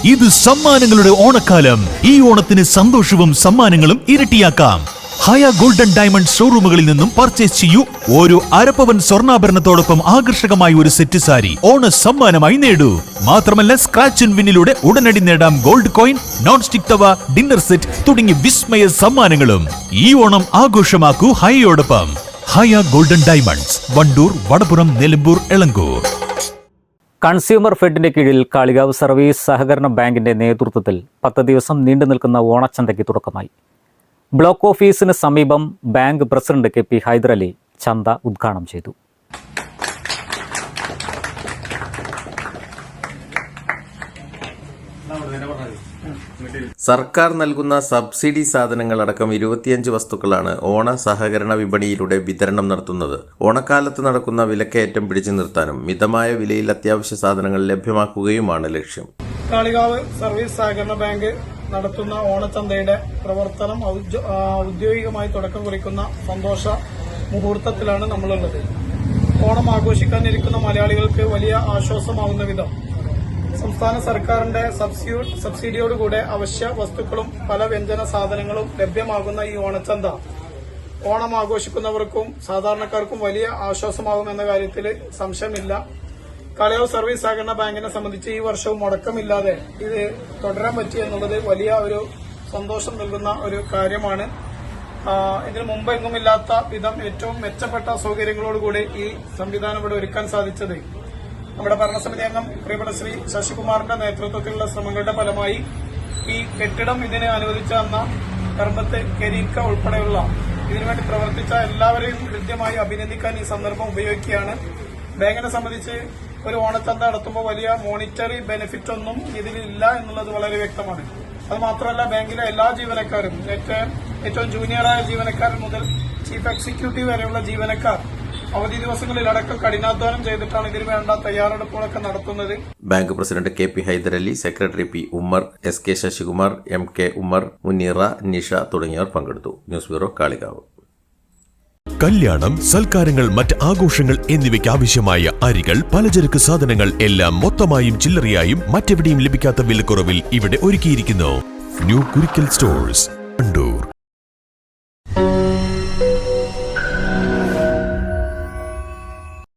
ഇത് സമ്മാനങ്ങളുടെ ഓണക്കാലം. ഈ ഓണത്തിന് സന്തോഷവും സമ്മാനങ്ങളും ഇരട്ടിയാക്കാം. ഹയ ഗോൾഡൻ ഡയമണ്ട് ഷോറൂമുകളിൽ നിന്നും പർച്ചേസ് ചെയ്യൂ. ഓരോ അരപ്പവൻ സ്വർണ്ണാഭരണത്തോടൊപ്പം ആകർഷകമായ ഒരു സെറ്റ് സാരി ഓണ സമ്മാനമായി നേടൂ. മാത്രമല്ല, സ്ക്രാച്ച് ആൻഡ് വിന്നിലൂടെ ഉടനടി നേടാം ഗോൾഡ് കോയിൻ, നോൺ സ്റ്റിക് തവ, ഡിന്നർ സെറ്റ് തുടങ്ങിയ വിസ്മയ സമ്മാനങ്ങളും. ഈ ഓണം ആഘോഷമാക്കൂ ഹയയോടൊപ്പം. Haya golden diamonds, Wandoor, Vadapuram, Nilambur, Elankur. Consumer ഫെഡിന്റെ കീഴിൽ കാളികാവ് സർവീസ് സഹകരണ ബാങ്കിന്റെ നേതൃത്വത്തിൽ 10 ദിവസം നീണ്ടു നിൽക്കുന്ന ഓണച്ചന്തയ്ക്ക് തുടക്കമായി. ബ്ലോക്ക് ഓഫീസിന് സമീപം ബാങ്ക് പ്രസിഡന്റ് KP ഹൈദരലി ചന്ത ഉദ്ഘാടനം ചെയ്തു. സർക്കാർ നൽകുന്ന സബ്സിഡി സാധനങ്ങളടക്കം 25 വസ്തുക്കളാണ് ഓണ സഹകരണ വിപണിയിലൂടെ വിതരണം നടത്തുന്നത്. ഓണക്കാലത്ത് നടക്കുന്ന വിലക്കയറ്റം പിടിച്ചു നിർത്താനും മിതമായ വിലയിൽ അത്യാവശ്യ സാധനങ്ങൾ ലഭ്യമാക്കുകയുമാണ് ലക്ഷ്യം. കാളികാവ് സർവീസ് സഹകരണ ബാങ്ക് നടത്തുന്ന ഓണച്ചന്തയുടെ പ്രവർത്തനം ഔദ്യോഗികമായി തുടക്കം കുറിക്കുന്ന സന്തോഷ മുഹൂർത്തത്തിലാണ് നമ്മളുള്ളത്. ഓണം ആഘോഷിക്കാനിരിക്കുന്ന മലയാളികൾക്ക് വലിയ ആശ്വാസമാകുന്ന വിധം സംസ്ഥാന സർക്കാരിന്റെ സബ്സിഡിയോടുകൂടെ അവശ്യ വസ്തുക്കളും പല വ്യഞ്ജന സാധനങ്ങളും ലഭ്യമാകുന്ന ഈ ഓണച്ചന്ത ഓണം ആഘോഷിക്കുന്നവർക്കും സാധാരണക്കാർക്കും വലിയ ആശ്വാസമാകുമെന്ന കാര്യത്തിൽ സംശയമില്ല. കാളികാവ് സർവീസ് സഹകരണ ബാങ്കിനെ സംബന്ധിച്ച് ഈ വർഷവും മുടക്കമില്ലാതെ ഇത് തുടരാൻ പറ്റി എന്നുള്ളത് വലിയ ഒരു സന്തോഷം നൽകുന്ന ഒരു കാര്യമാണ്. ഇതിനു മുമ്പ് എങ്ങുമില്ലാത്ത വിധം ഏറ്റവും മെച്ചപ്പെട്ട സൗകര്യങ്ങളോടുകൂടി ഈ സംവിധാനം ഇവിടെ ഒരുക്കാൻ സാധിച്ചത് നമ്മുടെ ഭരണസമിതി അംഗം പ്രിയപ്പെട്ട ശ്രീ ശശികുമാറിന്റെ നേതൃത്വത്തിലുള്ള ശ്രമങ്ങളുടെ ഫലമായി ഈ കെട്ടിടം ഇതിന് അനുവദിച്ച അന്ന കർമ്മത്ത് കരീക്ക ഉൾപ്പെടെയുള്ള ഇതിനുവേണ്ടി പ്രവർത്തിച്ച എല്ലാവരെയും കൃത്യമായി അഭിനന്ദിക്കാൻ ഈ സന്ദർഭം ഉപയോഗിക്കുകയാണ്. ബാങ്കിനെ സംബന്ധിച്ച് ഒരു ഓണച്ചന്ത നടത്തുമ്പോൾ വലിയ മോണിറ്ററി ബെനിഫിറ്റ് ഒന്നും ഇതിലില്ല എന്നുള്ളത് വളരെ വ്യക്തമാണ്. അത് മാത്രമല്ല, ബാങ്കിലെ എല്ലാ ജീവനക്കാരും ഏറ്റവും ജൂനിയറായ ജീവനക്കാരൻ മുതൽ ചീഫ് എക്സിക്യൂട്ടീവ് വരെയുള്ള ജീവനക്കാർ അവധി ദിവസങ്ങളിലടക്കം കഠിനാധ്വാനം ചെയ്തിട്ടാണ് ഇതിനു വേണ്ട തയ്യാറെടുപ്പുകളൊക്കെ നടത്തുന്നത്. Bank president KP Haidarali, secretary P Ummer, SK Sasikumar, MK Ummer, Muneera, Nisha തുടങ്ങിയവർ പങ്കെടുത്തു. News bureau, Kalikavu. കല്യാണം, സൽക്കാരങ്ങൾ, മറ്റ് ആഘോഷങ്ങൾ എന്നിവയ്ക്ക് ആവശ്യമായ അരികൾ, പലചരക്ക് സാധനങ്ങൾ എല്ലാം മൊത്തമായും ചില്ലറയായും മറ്റെവിടെയും ലഭിക്കാത്ത വിലക്കുറവിൽ ഇവിടെ ഒരുക്കിയിരിക്കുന്നു. New Kurikkal stores, Wandoor.